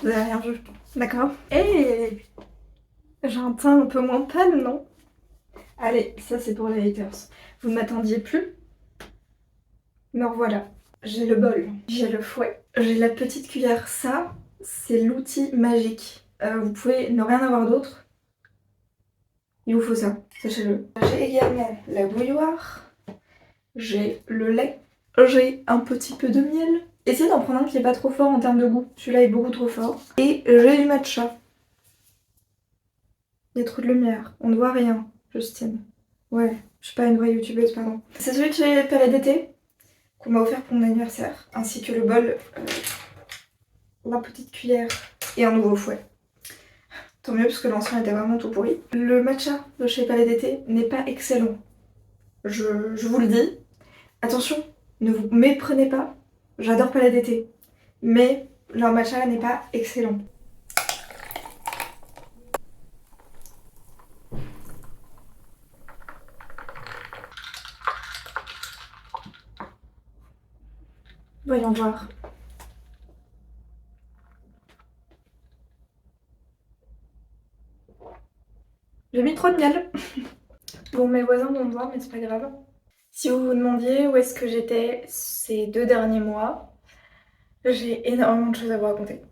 Vous avez rien vu, d'accord? Et j'ai un teint un peu moins pâle, non? Allez, ça c'est pour les haters. Vous ne m'attendiez plus? Me revoilà. J'ai le bol, j'ai le fouet, j'ai la petite cuillère. Ça, c'est l'outil magique. Vous pouvez ne rien avoir d'autre. Il vous faut ça, sachez-le. J'ai également la bouilloire. J'ai le lait. J'ai un petit peu de miel. Essayez d'en prendre un qui est pas trop fort en termes de goût. Celui-là est beaucoup trop fort. Et j'ai du matcha. Il y a trop de lumière. On ne voit rien, Justine. Ouais, je suis pas une vraie youtubeuse, pardon. C'est celui de chez Palais d'été qu'on m'a offert pour mon anniversaire. Ainsi que le bol, la petite cuillère et un nouveau fouet. Tant mieux parce que l'ancien était vraiment tout pourri. Le matcha de chez Palais d'été n'est pas excellent. Je vous le dis. Attention, ne vous méprenez pas. J'adore Palais d'été. Mais leur matcha n'est pas excellent. Voyons voir. J'ai mis trop de miel. Bon, mes voisins vont me voir, mais c'est pas grave. Si vous vous demandiez où est-ce que j'étais ces 2 derniers mois, j'ai énormément de choses à vous raconter.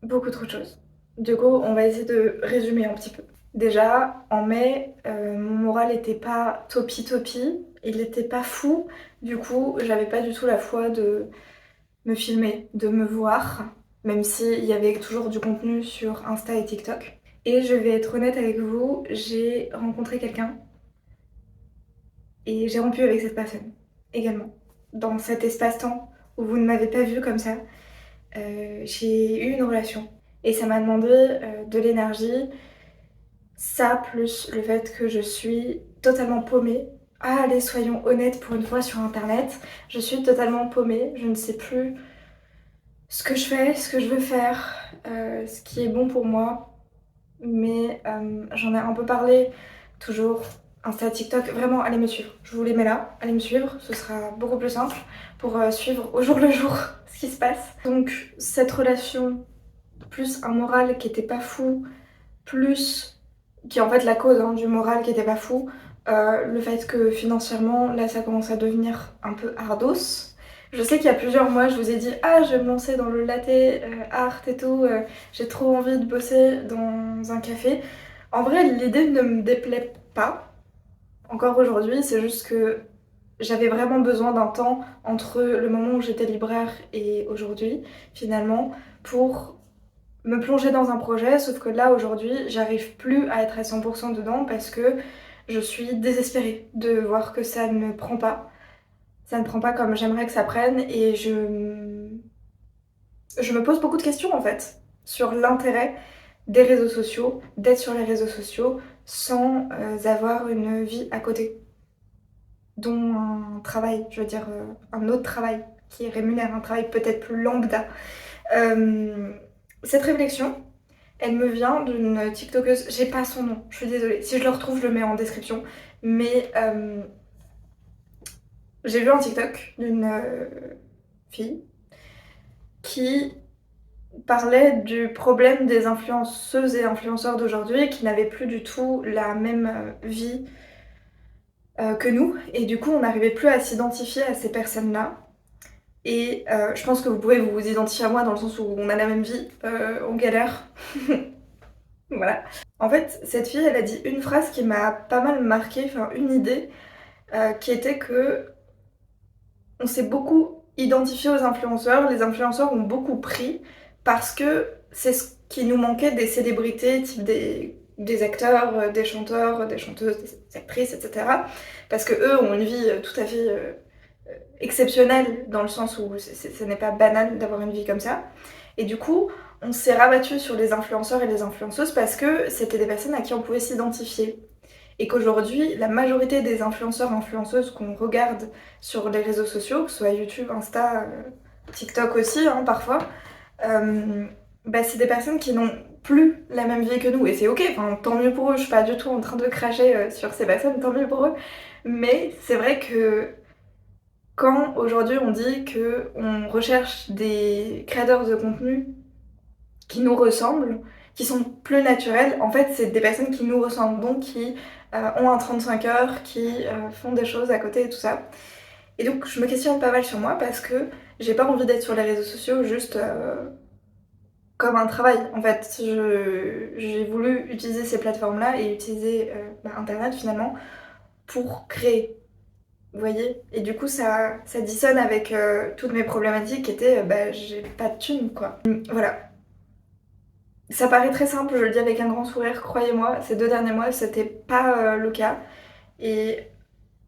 Beaucoup trop de choses. Du coup, on va essayer de résumer un petit peu. Déjà, en mai, mon moral était pas topi, il était pas fou. Du coup, j'avais pas du tout la foi de me filmer, de me voir, même s'il y avait toujours du contenu sur Insta et TikTok. Et je vais être honnête avec vous, j'ai rencontré quelqu'un et j'ai rompu avec cette personne également. Dans cet espace-temps où vous ne m'avez pas vue comme ça, j'ai eu une relation et ça m'a demandé de l'énergie. Ça plus le fait que je suis totalement paumée. Ah, allez, soyons honnêtes pour une fois sur internet, je suis totalement paumée, je ne sais plus ce que je fais, ce que je veux faire, ce qui est bon pour moi. Mais j'en ai un peu parlé, toujours Insta, TikTok, vraiment allez me suivre. Je vous les mets là, allez me suivre, ce sera beaucoup plus simple pour suivre au jour le jour ce qui se passe. Donc cette relation, plus un moral qui était pas fou, plus qui est en fait la cause du moral qui était pas fou, le fait que financièrement, là ça commence à devenir un peu ardos. Je sais qu'il y a plusieurs mois, je vous ai dit ah je vais me lancer dans le latte art et tout, j'ai trop envie de bosser dans un café. En vrai, l'idée ne me déplaît pas, encore aujourd'hui, c'est juste que j'avais vraiment besoin d'un temps entre le moment où j'étais libraire et aujourd'hui, finalement, pour me plonger dans un projet, sauf que là aujourd'hui j'arrive plus à être à 100% dedans parce que je suis désespérée de voir que ça ne prend pas. Ça ne prend pas comme j'aimerais que ça prenne et je me pose beaucoup de questions en fait sur l'intérêt des réseaux sociaux, d'être sur les réseaux sociaux sans avoir une vie à côté, dont un travail, je veux dire un autre travail qui rémunère, un travail peut-être plus lambda. Cette réflexion, elle me vient d'une TikTokeuse, j'ai pas son nom, je suis désolée. Si je le retrouve, je le mets en description. Mais j'ai vu un TikTok d'une fille qui parlait du problème des influenceuses et influenceurs d'aujourd'hui qui n'avaient plus du tout la même vie que nous. Et du coup, on n'arrivait plus à s'identifier à ces personnes-là. Et je pense que vous pouvez vous identifier à moi dans le sens où on a la même vie, on galère. Voilà. En fait, cette fille, elle a dit une phrase qui m'a pas mal marquée, enfin une idée, qui était que on s'est beaucoup identifié aux influenceurs, les influenceurs ont beaucoup pris parce que c'est ce qui nous manquait des célébrités, type des acteurs, des chanteurs, des chanteuses, des actrices, etc. Parce que eux ont une vie tout à fait exceptionnelle dans le sens où ce n'est pas banal d'avoir une vie comme ça. Et du coup, on s'est rabattu sur les influenceurs et les influenceuses parce que c'était des personnes à qui on pouvait s'identifier. Et qu'aujourd'hui, la majorité des influenceurs et influenceuses qu'on regarde sur les réseaux sociaux, que ce soit YouTube, Insta, TikTok aussi, parfois, c'est des personnes qui n'ont plus la même vie que nous. Et c'est ok, enfin, tant mieux pour eux, je suis pas du tout en train de cracher sur ces personnes, tant mieux pour eux. Mais c'est vrai que Quand aujourd'hui on dit qu'on recherche des créateurs de contenu qui nous ressemblent, qui sont plus naturels, en fait c'est des personnes qui nous ressemblent, donc qui ont un 35 heures, qui font des choses à côté et tout ça. Et donc je me questionne pas mal sur moi parce que j'ai pas envie d'être sur les réseaux sociaux juste comme un travail. En fait, j'ai voulu utiliser ces plateformes-là et utiliser Internet finalement pour créer. Vous voyez? Et du coup, ça dissonne avec toutes mes problématiques qui étaient j'ai pas de thunes quoi. Voilà. Ça paraît très simple, je le dis avec un grand sourire, croyez-moi, ces 2 derniers mois, c'était pas le cas. Et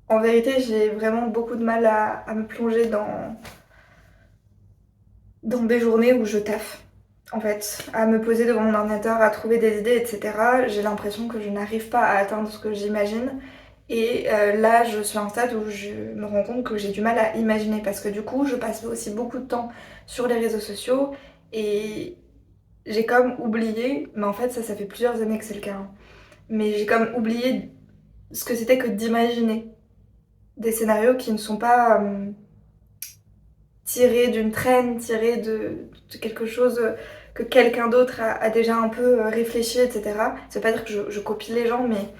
en vérité, j'ai vraiment beaucoup de mal à me plonger dans des journées où je taffe. En fait, à me poser devant mon ordinateur, à trouver des idées, etc. J'ai l'impression que je n'arrive pas à atteindre ce que j'imagine. Et là, je suis à un stade où je me rends compte que j'ai du mal à imaginer parce que du coup, je passe aussi beaucoup de temps sur les réseaux sociaux et j'ai comme oublié, mais en fait, ça fait plusieurs années que c'est le cas, hein, mais j'ai comme oublié ce que c'était que d'imaginer des scénarios qui ne sont pas tirés d'une traîne, tirés de quelque chose que quelqu'un d'autre a déjà un peu réfléchi, etc. Ça veut pas dire que je copie les gens, mais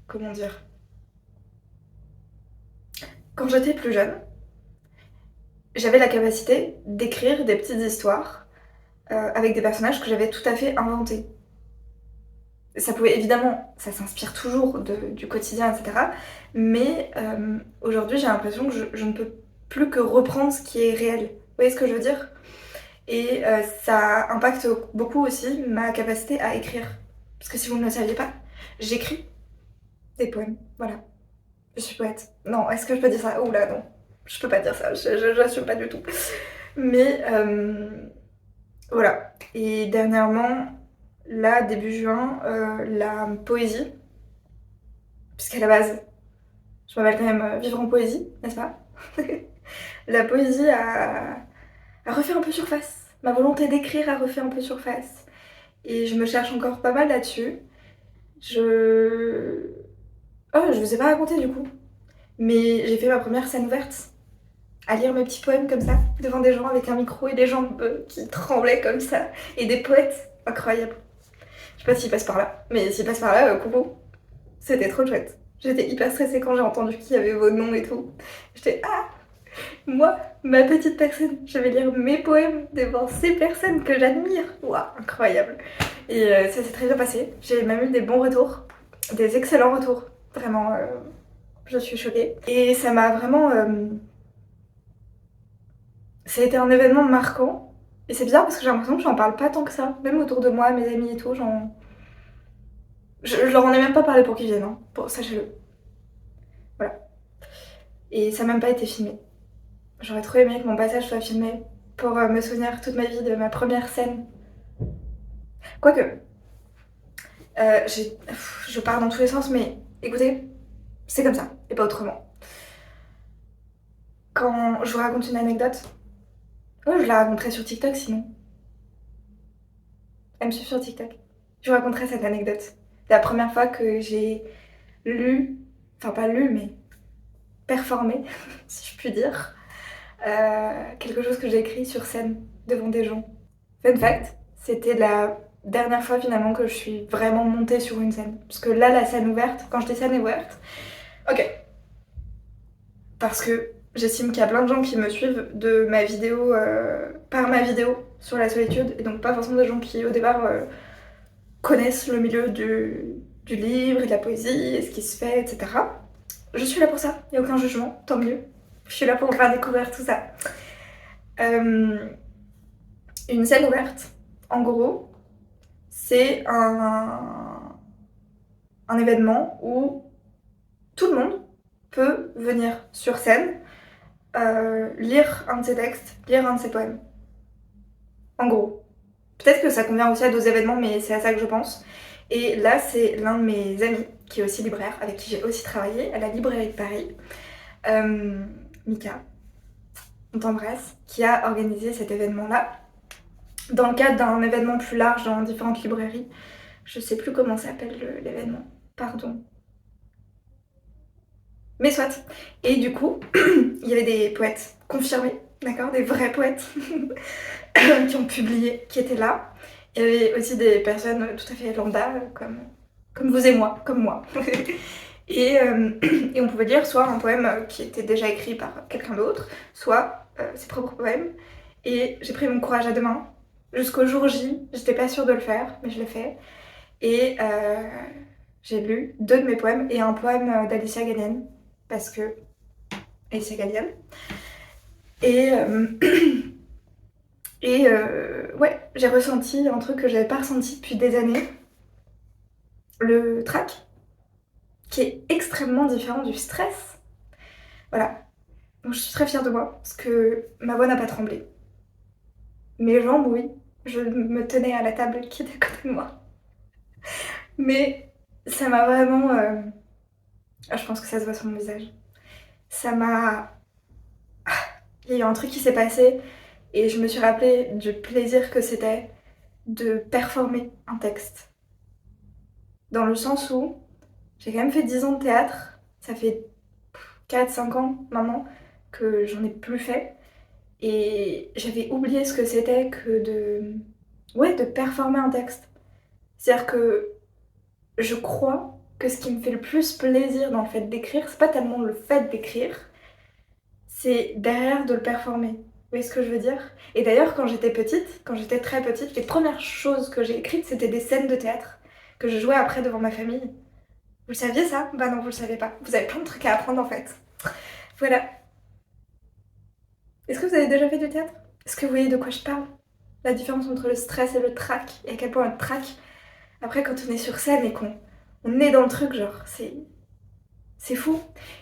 comment dire? Quand j'étais plus jeune, j'avais la capacité d'écrire des petites histoires avec des personnages que j'avais tout à fait inventés. Ça pouvait évidemment, ça s'inspire toujours du quotidien, etc. Mais aujourd'hui, j'ai l'impression que je ne peux plus que reprendre ce qui est réel. Vous voyez ce que je veux dire? Et ça impacte beaucoup aussi ma capacité à écrire. Parce que si vous ne le saviez pas, j'écris des poèmes. Voilà. Je suis poète. Non, est-ce que je peux dire ça? Oula, non. Je peux pas dire ça, j'assume pas du tout. Mais voilà. Et dernièrement, là, début juin, la poésie, puisqu'à la base, je m'appelle quand même Vivre en poésie, n'est-ce pas? La poésie a refait un peu surface. Ma volonté d'écrire a refait un peu surface. Et je me cherche encore pas mal là-dessus. Je... Oh, je vous ai pas raconté du coup. Mais j'ai fait ma première scène ouverte. À lire mes petits poèmes comme ça, devant des gens avec un micro et des jambes qui tremblaient comme ça. Et des poètes incroyables. Je sais pas s'ils passent par là. Mais s'ils passent par là, coucou. C'était trop chouette. J'étais hyper stressée quand j'ai entendu qu'il y avait vos noms et tout. J'étais ah, moi, ma petite personne, je vais lire mes poèmes devant ces personnes que j'admire. Waouh, incroyable. Et ça s'est très bien passé. J'ai même eu des bons retours, des excellents retours. Vraiment, je suis choquée. Et ça m'a vraiment... ça a été un événement marquant. Et c'est bizarre parce que j'ai l'impression que j'en parle pas tant que ça. Même autour de moi, mes amis et tout, je leur en ai même pas parlé pour qu'ils viennent, hein. Sachez-le. Voilà. Et ça n'a même pas été filmé. J'aurais trop aimé que mon passage soit filmé pour me souvenir toute ma vie de ma première scène. Quoique, je pars dans tous les sens, mais écoutez, c'est comme ça, et pas autrement. Quand je vous raconte une anecdote, oh, je la raconterai sur TikTok sinon. Elle me suit sur TikTok. Je vous raconterai cette anecdote. La première fois que j'ai lu, enfin pas lu, mais performé, si je puis dire, quelque chose que j'ai écrit sur scène devant des gens. Fun fact, c'était la dernière fois finalement que je suis vraiment montée sur une scène. Parce que là, la scène ouverte, quand je dis scène ouverte, ok. Parce que j'estime qu'il y a plein de gens qui me suivent de ma vidéo, par ma vidéo sur la solitude, et donc pas forcément des gens qui au départ connaissent le milieu du livre et de la poésie et ce qui se fait, etc. Je suis là pour ça, il n'y a aucun jugement, tant mieux. Je suis là pour vous faire découvrir tout ça. Une scène ouverte, en gros, c'est un événement où tout le monde peut venir sur scène, lire un de ses textes, lire un de ses poèmes. En gros. Peut-être que ça convient aussi à d'autres événements, mais c'est à ça que je pense. Et là, c'est l'un de mes amis, qui est aussi libraire, avec qui j'ai aussi travaillé à la librairie de Paris, Mika, on t'embrasse, qui a organisé cet événement-là, dans le cadre d'un événement plus large dans différentes librairies. Je sais plus comment s'appelle l'événement, pardon. Mais soit. Et du coup, il y avait des poètes confirmés, d'accord, des vrais poètes qui ont publié, qui étaient là. Il y avait aussi des personnes tout à fait lambda, comme vous et moi, comme moi. Et on pouvait lire soit un poème qui était déjà écrit par quelqu'un d'autre, soit ses propres poèmes. Et j'ai pris mon courage à deux mains. Jusqu'au jour J, j'étais pas sûre de le faire, mais je l'ai fait. Et j'ai lu 2 de mes poèmes et un poème d'Alicia Gallienne, parce que Alicia Gallienne. Et, ouais, j'ai ressenti un truc que j'avais pas ressenti depuis des années, le trac, qui est extrêmement différent du stress. Voilà. Donc je suis très fière de moi, parce que ma voix n'a pas tremblé. Mes jambes, oui. Je me tenais à la table qui était à côté de moi. Mais ça m'a vraiment... je pense que ça se voit sur mon visage. Ça m'a... Il y a eu un truc qui s'est passé et je me suis rappelé du plaisir que c'était de performer un texte. Dans le sens où j'ai quand même fait 10 ans de théâtre, ça fait 4-5 ans maintenant que j'en ai plus fait. Et j'avais oublié ce que c'était que de... Ouais, de performer un texte. C'est-à-dire que je crois que ce qui me fait le plus plaisir dans le fait d'écrire, c'est pas tellement le fait d'écrire, c'est derrière de le performer. Vous voyez ce que je veux dire? Et d'ailleurs, quand j'étais petite, quand j'étais très petite, les premières choses que j'ai écrites, c'était des scènes de théâtre que je jouais après devant ma famille. Vous le saviez ça? Bah non, vous le savez pas. Vous avez plein de trucs à apprendre en fait. Voilà. Est-ce que vous avez déjà fait du théâtre? Est-ce que vous voyez de quoi je parle? La différence entre le stress et le trac, et à quel point le trac, après quand on est sur scène et qu'on est dans le truc, genre, c'est fou.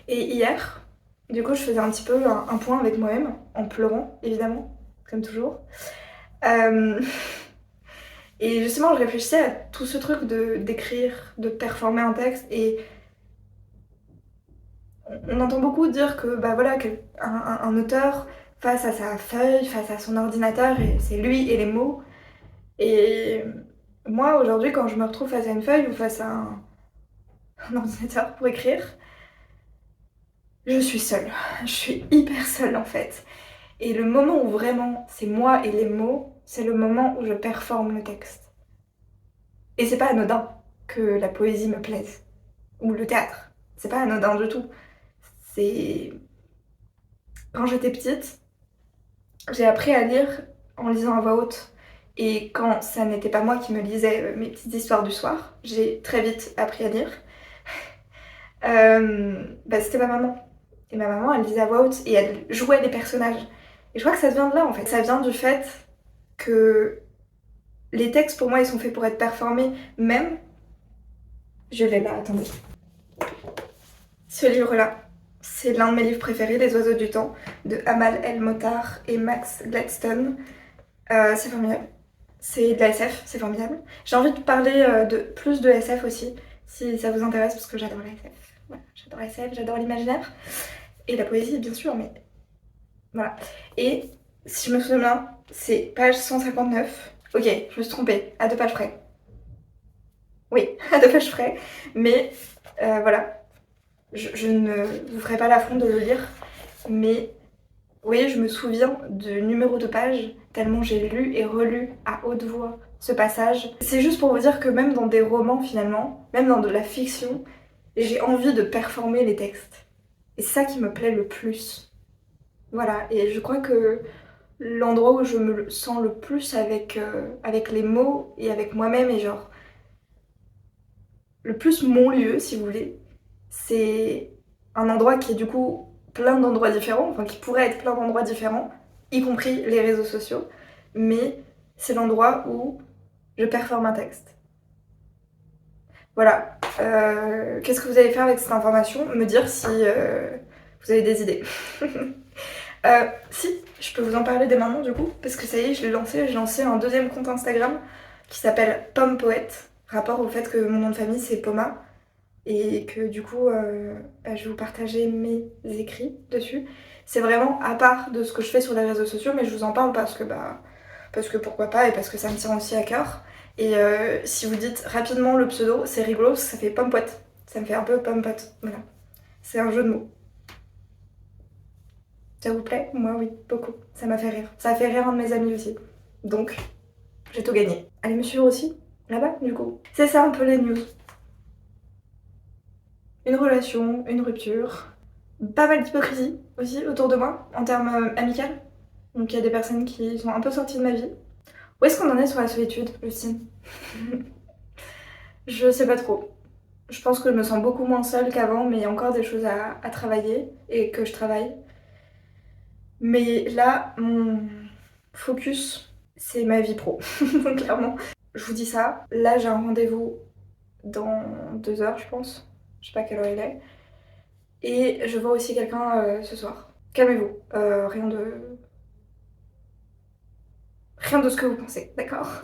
Et hier, du coup, je faisais un petit peu un point avec moi-même, en pleurant, évidemment, comme toujours. Euh, Et justement, je réfléchissais à tout ce truc d'écrire, de performer un texte, et on entend beaucoup dire que, bah voilà, un auteur face à sa feuille, face à son ordinateur, et c'est lui et les mots. Et moi, aujourd'hui, quand je me retrouve face à une feuille ou face à un ordinateur pour écrire, je suis seule. Je suis hyper seule en fait. Et le moment où vraiment c'est moi et les mots, c'est le moment où je performe le texte. Et c'est pas anodin que la poésie me plaise. Ou le théâtre. C'est pas anodin du tout. C'est... Quand j'étais petite, j'ai appris à lire en lisant à voix haute. Et quand ça n'était pas moi qui me lisais mes petites histoires du soir, j'ai très vite appris à lire. Bah, c'était ma maman. Et ma maman, elle lisait à voix haute et elle jouait les personnages. Et je crois que ça vient de là en fait. Ça vient du fait que les textes pour moi ils sont faits pour être performés, même. Je l'ai là, attendez. Ce livre-là, c'est l'un de mes livres préférés, Les Oiseaux du Temps, de Amal El-Motar et Max Gladstone. C'est formidable. C'est de la SF, c'est formidable. J'ai envie de parler de plus de SF aussi, si ça vous intéresse, parce que j'adore la SF. Voilà, j'adore la SF, j'adore l'imaginaire. Et la poésie, bien sûr, mais voilà. Et si je me souviens bien, c'est page 159. Ok, je me suis trompée, à 2 pages près. Oui, à 2 pages près. Mais voilà, je ne vous ferai pas l'affront de le lire, mais oui, je me souviens du numéro de page, tellement j'ai lu et relu à haute voix ce passage. C'est juste pour vous dire que même dans des romans finalement, même dans de la fiction, j'ai envie de performer les textes. Et c'est ça qui me plaît le plus. Voilà, et je crois que l'endroit où je me sens le plus avec les mots et avec moi-même et genre le plus mon lieu si vous voulez, c'est un endroit qui est du coup plein d'endroits différents, enfin qui pourrait être plein d'endroits différents, y compris les réseaux sociaux, mais c'est l'endroit où je performe un texte. Voilà. Qu'est-ce que vous allez faire avec cette information? Me dire si vous avez des idées. Si, je peux vous en parler dès maintenant du coup, parce que ça y est, je l'ai lancé. J'ai lancé un deuxième compte Instagram qui s'appelle Pomme Poète, rapport au fait que mon nom de famille c'est Poma, et que du coup, bah, je vais vous partager mes écrits dessus. C'est vraiment à part de ce que je fais sur les réseaux sociaux, mais je vous en parle parce que pourquoi pas, et parce que ça me tient aussi à cœur. Et si vous dites rapidement le pseudo, c'est rigolo, ça fait Pomme Poète. Ça me fait un peu Pomme Pote, voilà. C'est un jeu de mots. Ça vous plaît? Moi oui, beaucoup. Ça m'a fait rire. Ça a fait rire un de mes amis aussi. Donc, j'ai tout gagné. Allez me suivre aussi, là-bas du coup. C'est ça un peu les news. Une relation, une rupture, pas mal d'hypocrisie aussi autour de moi en termes amical. Donc il y a des personnes qui sont un peu sorties de ma vie. Où est-ce qu'on en est sur la solitude, Justine? Je sais pas trop. Je pense que je me sens beaucoup moins seule qu'avant, mais il y a encore des choses à travailler et que je travaille. Mais là, mon focus, c'est ma vie pro, clairement. Je vous dis ça, là j'ai un rendez-vous dans 2 heures, je pense. Je sais pas quelle heure il est. Et je vois aussi quelqu'un ce soir. Calmez-vous, rien de ce que vous pensez, d'accord?